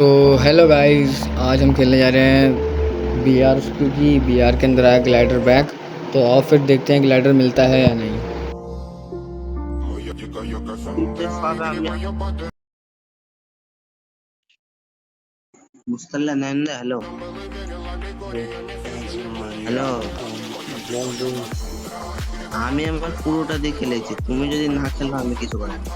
तो hello guys, आज हम खेलने जा रहे हैं बीआर, क्योंकि बीआर के अंदर आया ग्लाइडर बैग। तो आओ फिर देखते हैं ग्लाइडर मिलता है या नहीं। রিফ্রেশ পাবে আমি মুস্তাল্লা নাইন্দা হ্যালো হ্যালো আমি আমার পুরোটা দিয়ে খেলেছি, তুমি যদি না খেলো আমি কিছু করার নেই।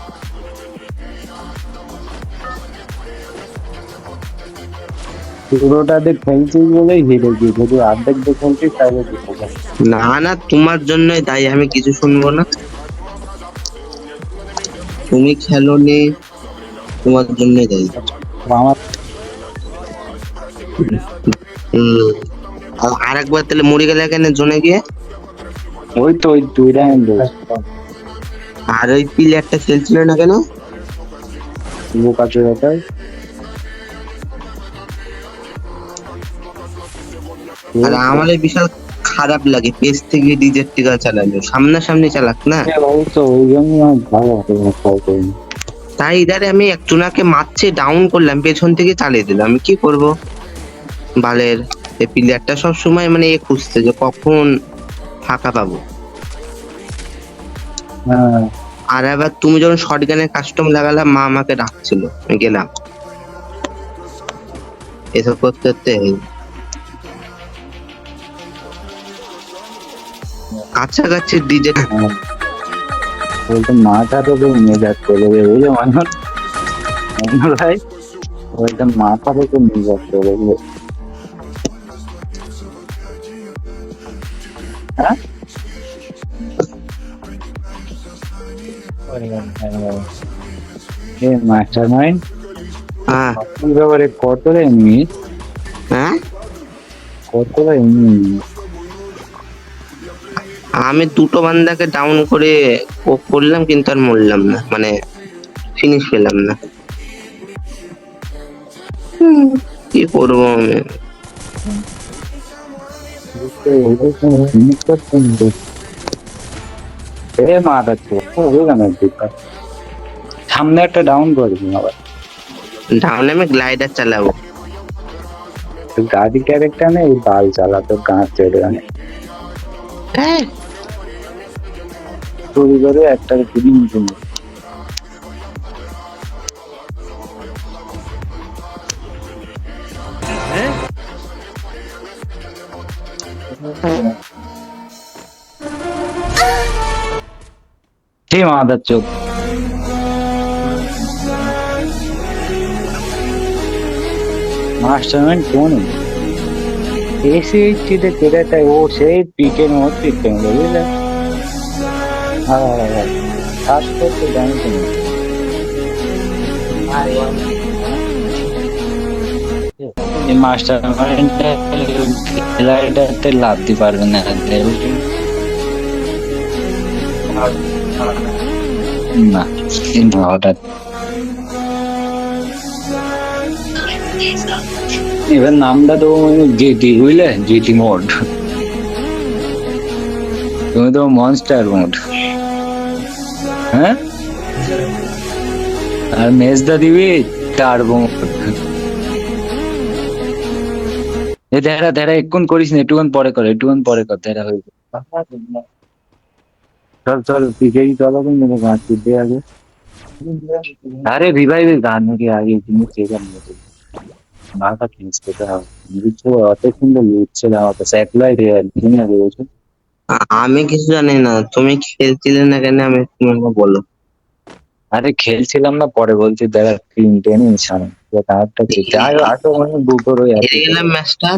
পুরোটা দিয়ে খেলছিস বলেই হেরেছি, যদি অর্ধেক দিয়ে খেলছিস তাহলে জিতে যাবে। না না, তোমার জন্যই দায়ী, আমি কিছু শুনবো না। তুমি খেলোনি, তোমার জন্যই দায়ী। আমার আর একবার তাহলে মরে গেলে কেন জোনে গিয়ে? ওই দুইটা হ্যান্ডেল আর ওই প্লেয়ারটা খেলছিল না কেন? বোকা চোরাটা আর আমার বিশাল খারাপ লাগে, পেজ থেকে ডিজেক্টিকাল চালালো, সামনাসামনি চালাক না। তো ওই জন্য আমার ভালো হতো না, ফল করিনি। তাই ইদারে আমি একজনাকে মারছে, ডাউন করলাম, পেছন থেকে চালিয়ে দিলাম, আমি কি করব? বালের এই প্লেয়ারটা সব সময় মানে এ খুঁজছে যে কখন ফাঁকা পাবো। হ্যাঁ, আর এবার তুমি যখন শটগানের কাস্টম লাগালাম, মা আমাকে ডাকছিল, আমি গেলাম। এসব করতে করতে কাছাকাছি ডিজে বলতে মাথা তো নিয়ে যাচ্ছে বলে বুঝলো মানুষ ভাই, বলতে মাথা তো নিয়ে যাচ্ছে বলে। হ্যাঁ, মাস্টার মাইন্ড হ্যাঁ ব্যাপারে কত রে মিনিট, হ্যাঁ কত রে মিনিট? আমি দুটো বান্দাকে ডাউন করে করলাম, কিন্তু আর মরলাম না, মানে ফিনিশ পেলাম না। কি করবো আমি? সামনে একটা ডাউন করবি আবার, ডাউনে আমি গ্লাইডার চালাবো। গাড়ি ক্যারেক্টার নেই, বাল চালাতো গাছ চলে গানে হ্যাঁ, চুরি করে একটা ফিলিং কিনে। মাদার চোখ মাস্টারমাইন্ড কোন এসি চিতে কেটে ও সেই পিকের মধ্যে কেমন বুঝলে। হ্যাঁ, কাজ করতে জানি তুমি মাস্টারমাইন্ডটা খেলাটাতে লাভ দিতে পারবে না, না হঠাৎ এবার নামটা তো জিটি বুঝলে, জিটি মোড, তুমি তো মনস্টার মোড। হ্যাঁ, আর মেজদা দিবি টার্বো মোড। দেখা এক্ষুন করিস না, একটুক্ষণ পরে কর, দেখা হয়ে চল পিকেই চলো, কিন্তু গাছ তুলতে আগে। আরে ভিভাই গান নাকি আগে জিনিস চেয়ে মাথা চেঞ্জ করতে হবে, বুঝছো? অত সুন্দর লিখছে না, অত স্যাকলাই রিয়েল তুমি আগে বলছো। আমি কিছু জানি না, তুমি খেলছিলে না কেন আমি তোমাকে বলো। আরে খেলছিলাম না, পরে বলছি দেখা তিনটে নিশান তারটা খেতে আর আটো মানে দুটোর ওই হেরে গেলাম ম্যাচটা।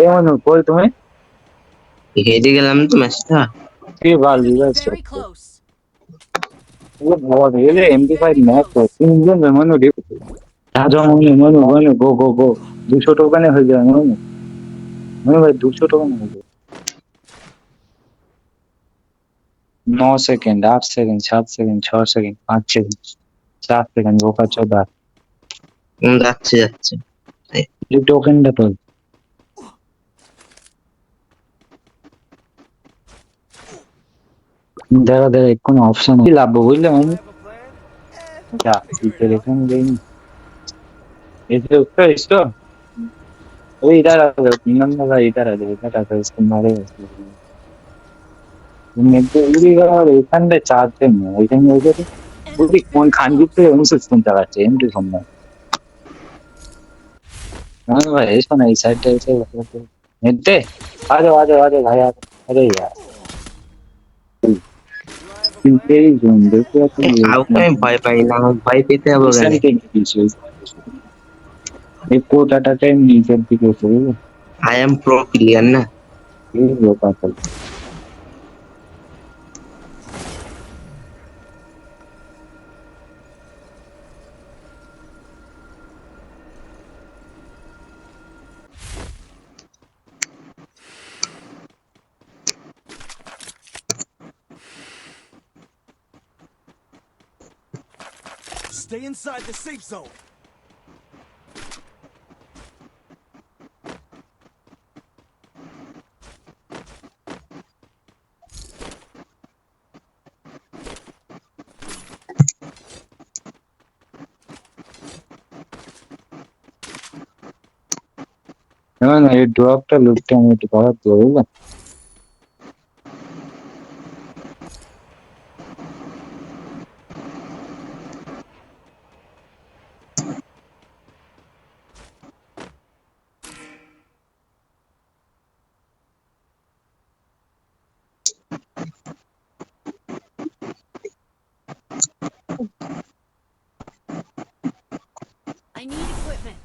এমন কই তুমি হেরে গেলাম তো ম্যাচটা। কি বাল দিয়েছো? ও বাবা রে, এমপি5 ম্যাচ তো তিনজন মনে রে, রাজা মনে গো গো গো 200 টোকেনে হয়ে যায় মনে ভাই, 200 টোকেনে হয়ে যায়। 9 second, 8 second, 7 second, 6 second, 5 second, 4 second, বোকা চোদা। যাচ্ছে যাচ্ছে এই টোকেনটা তো দেখা এক্ষুনি অপশন কি লাভ বুঝলে আমি क्या सीखे देखेंगे नहीं। ऐसे उसका इसको वो इधर आ जाओ, तीन नंबर का इधर आ जाओ, इधर आ जाओ, इसको मारेगा 우리가 일단데 작았네. 이제 여기를 우리 Enemies 본 very 간직들 close. 연습 좀 작았지. 힘들 정말. 나는 왜 예전에 이 살때 이때 맞아 가야 그래야. কিন্তু 좀 늦게 এ, 같은 কাউকে আমি ভয় পাই না, আমার ভয় পেতে হবে কেন? রিসেন্টলি কিছু এই কোটাটা টাইম নিজের দিকে শুরু আই এম প্রো প্লেয়ার না। এই ব্যাপারটা Stay inside the safe zone. না এই ড্রপটা লুকটা আমি একটু করার তো বুঝলেন। I need equipment.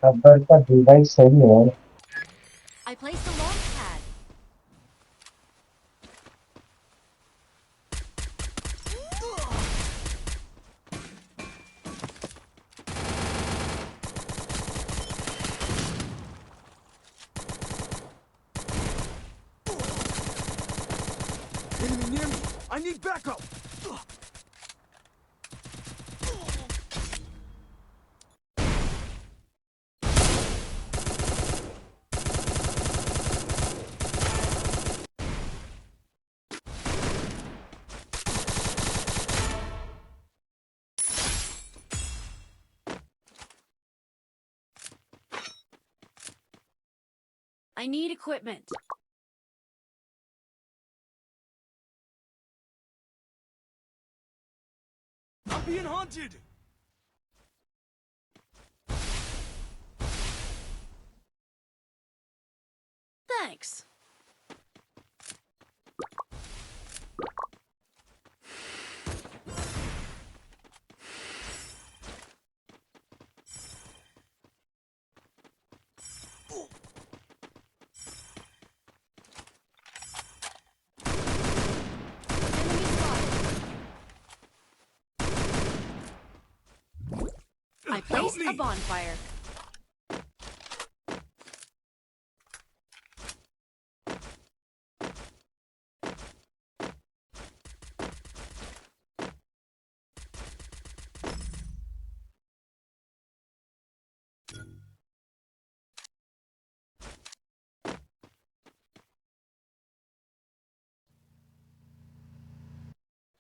रबर का डिवाइस सही है। I placed a launch pad. Enemy near me. I need backup. I need equipment. I'm being hunted. Thanks. Enemy spotted. I placed a bonfire.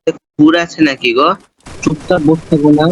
কুকুর আছে নাকি গো? চুপচাপ বসে থাকো না।